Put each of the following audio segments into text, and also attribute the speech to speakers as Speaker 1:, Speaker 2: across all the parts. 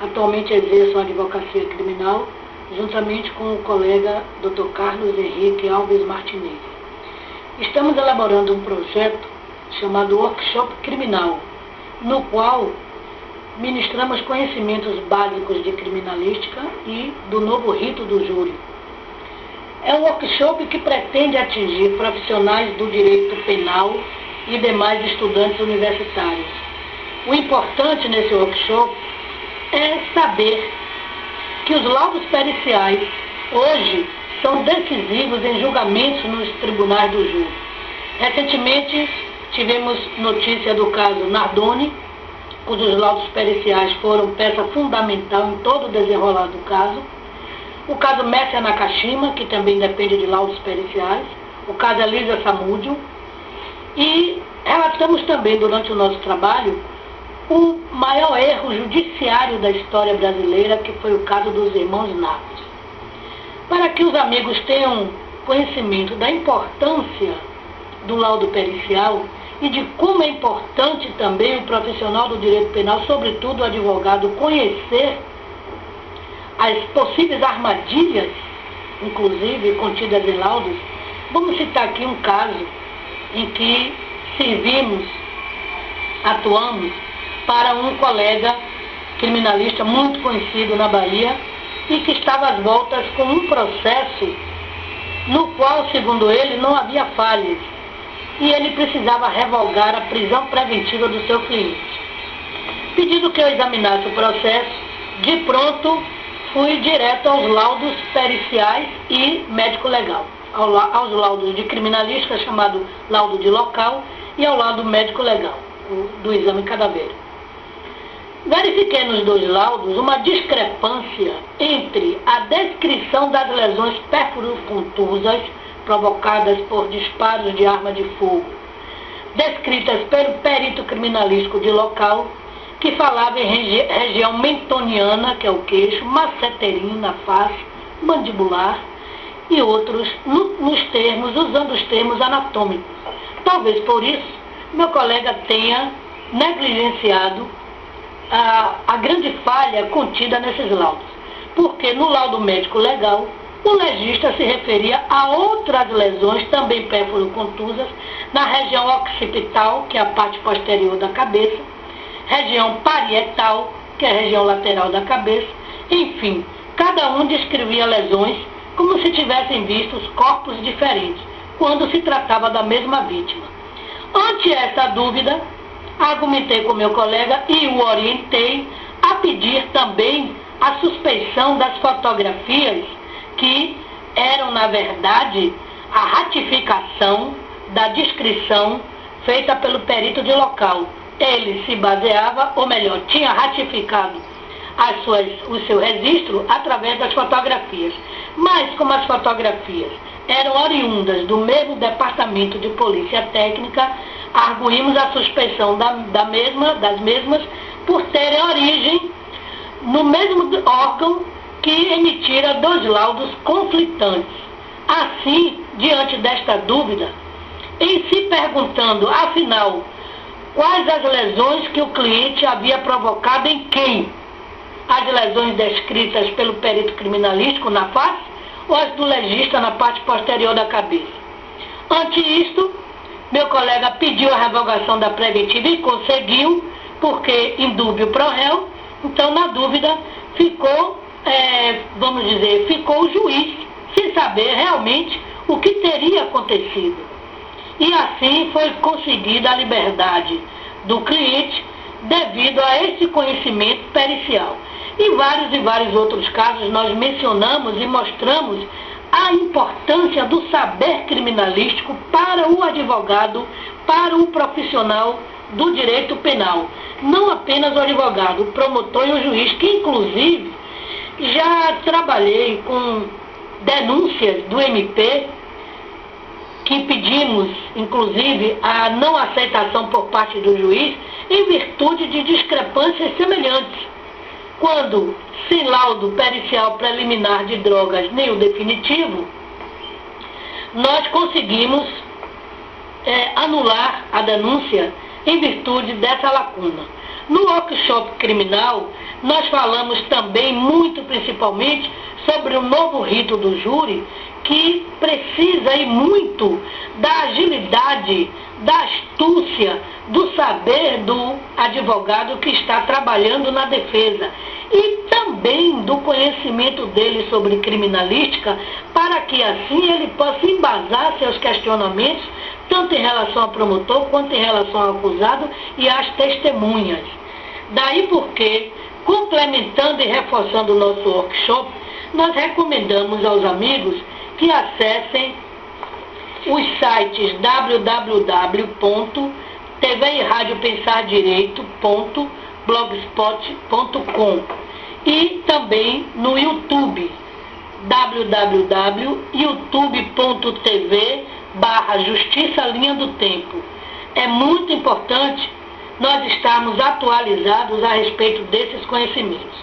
Speaker 1: Atualmente exerço a advocacia criminal juntamente com o colega Dr. Carlos Henrique Alves Martinez. Estamos elaborando um projeto chamado Workshop Criminal, no qual ministramos conhecimentos básicos de criminalística e do novo rito do júri. É um workshop que pretende atingir profissionais do direito penal e demais estudantes universitários. O importante nesse workshop é saber que os laudos periciais hoje são decisivos em julgamentos nos tribunais do júri. Recentemente tivemos notícia do caso Nardoni, cujos laudos periciais foram peça fundamental em todo o desenrolar do caso. O caso Messia Nakashima, que também depende de laudos periciais. O caso Elisa Samúdio. E relatamos também durante o nosso trabalho o maior erro judiciário da história brasileira, que foi o caso dos irmãos Naves. Para que os amigos tenham conhecimento da importância do laudo pericial e de como é importante também o profissional do direito penal, sobretudo o advogado, conhecer as possíveis armadilhas, inclusive contidas em laudos, vamos citar aqui um caso em que atuamos para um colega criminalista muito conhecido na Bahia e que estava às voltas com um processo no qual, segundo ele, não havia falhas e ele precisava revogar a prisão preventiva do seu cliente. Pedindo que eu examinasse o processo, de pronto fui direto aos laudos periciais e médico-legal, aos laudos de criminalística, chamado laudo de local, e ao laudo médico-legal, do exame cadáver. Verifiquei nos dois laudos uma discrepância entre a descrição das lesões pérfuro-contusas provocadas por disparos de arma de fogo, descritas pelo perito criminalístico de local, que falava em região mentoniana, que é o queixo, masseterina na face, mandibular, e outros usando os termos anatômicos. Talvez por isso meu colega tenha negligenciado a grande falha contida nesses laudos, porque no laudo médico legal o legista se referia a outras lesões, também pérfuro-contusas, na região occipital, que é a parte posterior da cabeça, região parietal, que é a região lateral da cabeça, enfim, cada um descrevia lesões como se tivessem visto corpos diferentes, quando se tratava da mesma vítima. Ante essa dúvida, argumentei com meu colega e o orientei a pedir também a suspeição das fotografias que eram, na verdade, a ratificação da descrição feita pelo perito de local. Ele se baseava, ou melhor, tinha ratificado o seu registro através das fotografias. Mas, como as fotografias eram oriundas do mesmo departamento de polícia técnica, arguímos a suspeição das mesmas por terem origem no mesmo órgão que emitira dois laudos conflitantes. Assim, diante desta dúvida, em se perguntando, afinal, quais as lesões que o cliente havia provocado em quem? As lesões descritas pelo perito criminalístico na face ou as do legista na parte posterior da cabeça? Ante isto, meu colega pediu a revogação da preventiva e conseguiu, porque indúbio pro réu. Então, na dúvida, ficou o juiz sem saber realmente o que teria acontecido. E assim foi conseguida a liberdade do cliente devido a esse conhecimento pericial. Em vários outros casos nós mencionamos e mostramos a importância do saber criminalístico para o advogado, para o profissional do direito penal. Não apenas o advogado, o promotor e o juiz, que inclusive já trabalhei com denúncias do MP, que pedimos, inclusive, a não aceitação por parte do juiz, em virtude de discrepâncias semelhantes. Quando, sem laudo pericial preliminar de drogas nem o definitivo, nós conseguimos anular a denúncia em virtude dessa lacuna. No workshop criminal, nós falamos também, muito principalmente, sobre o novo rito do júri, que precisa e muito da agilidade, da astúcia, do saber do advogado que está trabalhando na defesa e também do conhecimento dele sobre criminalística, para que assim ele possa embasar seus questionamentos, tanto em relação ao promotor quanto em relação ao acusado e às testemunhas. Daí porque, complementando e reforçando o nosso workshop, nós recomendamos aos amigos que acessem os sites www.tviradiopensardireito.blogspot.com e também no YouTube, www.youtube.tv/Justiça Linha do Tempo. É muito importante nós estarmos atualizados a respeito desses conhecimentos.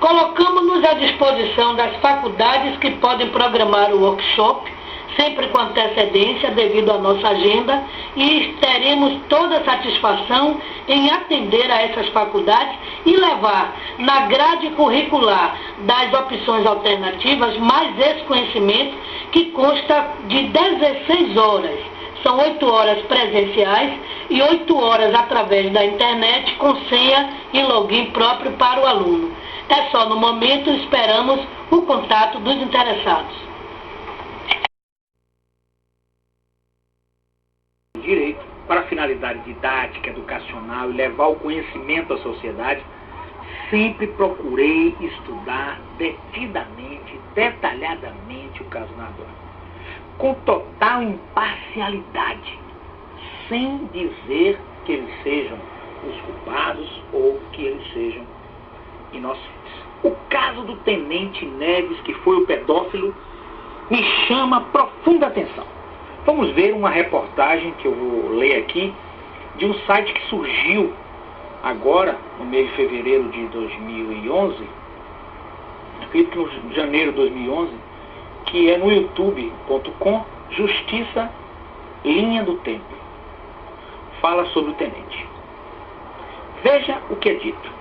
Speaker 1: Colocamos-nos à disposição das faculdades que podem programar o workshop, sempre com antecedência devido à nossa agenda, e teremos toda a satisfação em atender a essas faculdades e levar na grade curricular das opções alternativas mais esse conhecimento que consta de 16 horas. São 8 horas presenciais e 8 horas através da internet com senha e login próprio para o aluno. É só no momento, esperamos o contato dos interessados.
Speaker 2: Direito, para finalidade didática, educacional e levar o conhecimento à sociedade, sempre procurei estudar detidamente, detalhadamente o caso Nardoni, com total imparcialidade, sem dizer que eles sejam os culpados ou que eles sejam inocentes. O caso do Tenente Neves, que foi o pedófilo, me chama profunda atenção. Vamos ver uma reportagem que eu vou ler aqui, de um site que surgiu agora, no mês de fevereiro de 2011, acredito que em janeiro de 2011, que é no youtube.com, Justiça Linha do Tempo. Fala sobre o tenente. Veja o que é dito.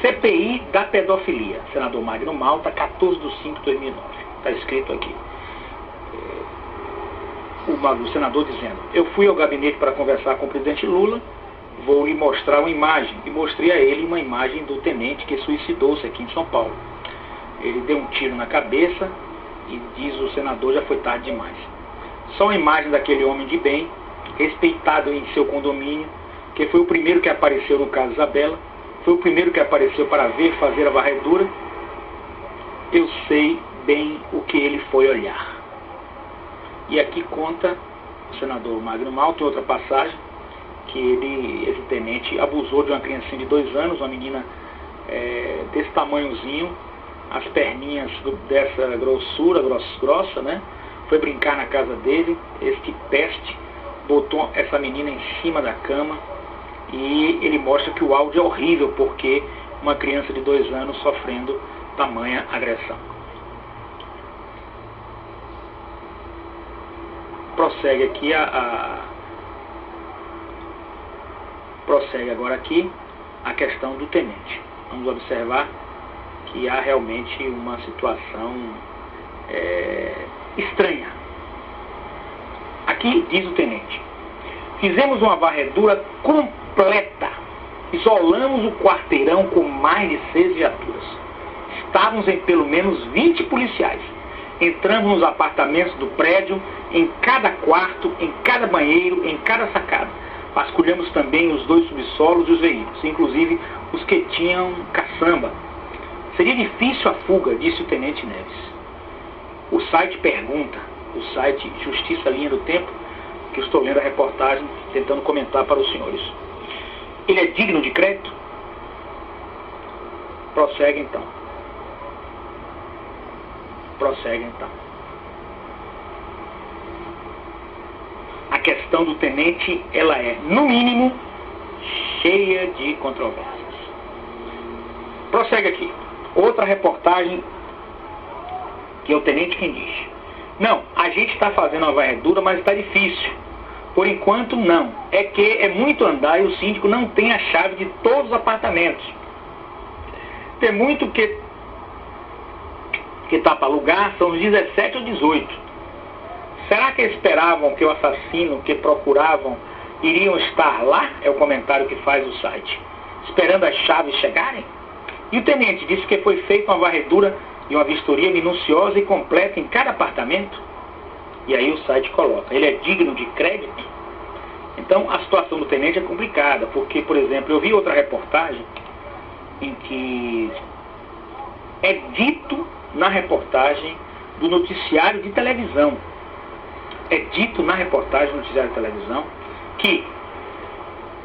Speaker 2: CPI da pedofilia, senador Magno Malta, 14/5/2009. Está escrito aqui. O senador dizendo: eu fui ao gabinete para conversar com o presidente Lula, vou lhe mostrar uma imagem. E mostrei a ele uma imagem do tenente que suicidou-se aqui em São Paulo. Ele deu um tiro na cabeça e, diz o senador, já foi tarde demais. Só uma imagem daquele homem de bem, respeitado em seu condomínio, que foi o primeiro que apareceu no caso Isabela, foi o primeiro que apareceu para ver, fazer a varredura. Eu sei bem o que ele foi olhar. E aqui conta o senador Magno Malta, em outra passagem, que esse tenente abusou de uma criancinha de 2 anos, uma menina desse tamanhozinho, as perninhas dessa grossura, grossa, né? Foi brincar na casa dele, este peste, botou essa menina em cima da cama, e ele mostra que o áudio é horrível, porque uma criança de 2 anos sofrendo tamanha agressão. Prossegue aqui prossegue agora aqui a questão do tenente. Vamos observar que há realmente uma situação estranha. Aqui diz o tenente: fizemos uma varredura completa, isolamos o quarteirão com mais de 6 viaturas. Estávamos em pelo menos 20 policiais. Entramos nos apartamentos do prédio, em cada quarto, em cada banheiro, em cada sacada. Vasculhamos também os 2 subsolos e os veículos, inclusive os que tinham caçamba. Seria difícil a fuga, disse o tenente Neves. O site pergunta, o site Justiça Linha do Tempo, que eu estou lendo a reportagem, tentando comentar para os senhores. Ele é digno de crédito? Prossegue então. A questão do tenente, ela é, no mínimo, cheia de controvérsias. Prossegue aqui. Outra reportagem, que é o tenente quem diz: não, a gente está fazendo uma varredura, mas está difícil. Por enquanto, não. É que é muito andar e o síndico não tem a chave de todos os apartamentos. Tem muito que está para alugar, são os 17 ou 18. Será que esperavam que o assassino que procuravam iriam estar lá? É o comentário que faz o site. Esperando as chaves chegarem? E o tenente disse que foi feita uma varredura e uma vistoria minuciosa e completa em cada apartamento. E aí o site coloca, ele é digno de crédito? Então a situação do tenente é complicada, porque, por exemplo, eu vi outra reportagem em que é dito na reportagem do noticiário de televisão, que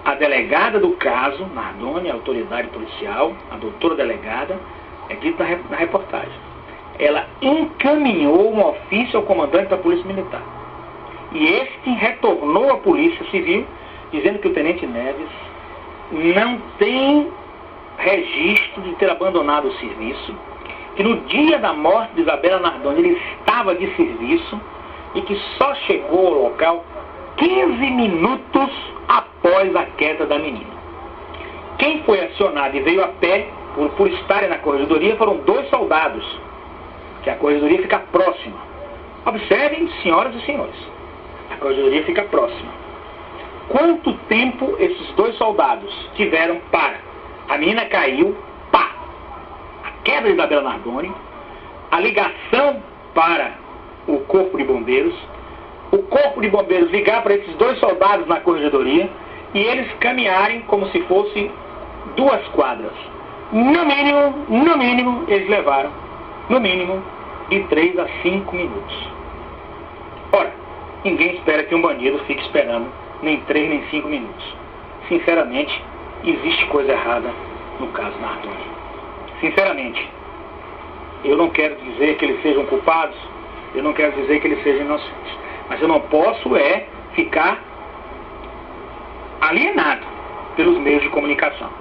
Speaker 2: a delegada do caso, Nardoni, a autoridade policial, a doutora delegada, é dito na reportagem, ela encaminhou um ofício ao comandante da Polícia Militar. E este retornou à Polícia Civil, dizendo que o tenente Neves não tem registro de ter abandonado o serviço, que no dia da morte de Isabela Nardoni ele estava de serviço e que só chegou ao local 15 minutos após a queda da menina. Quem foi acionado e veio a pé, por estarem na corregedoria, foram 2 soldados, que a corregedoria fica próxima. Observem, senhoras e senhores, a corregedoria fica próxima. Quanto tempo esses 2 soldados tiveram para? A menina caiu, pá! A queda de Isabela Nardoni, a ligação para o Corpo de Bombeiros, o Corpo de Bombeiros ligar para esses 2 soldados na corregedoria e eles caminharem como se fosse 2 quadras. No mínimo, eles levaram, no mínimo, de 3 a 5 minutos. Ora, ninguém espera que um bandido fique esperando nem 3 nem 5 minutos. Sinceramente, existe coisa errada no caso Nardoni. Sinceramente, eu não quero dizer que eles sejam culpados, eu não quero dizer que eles sejam inocentes, mas eu não posso ficar alienado pelos meios de comunicação.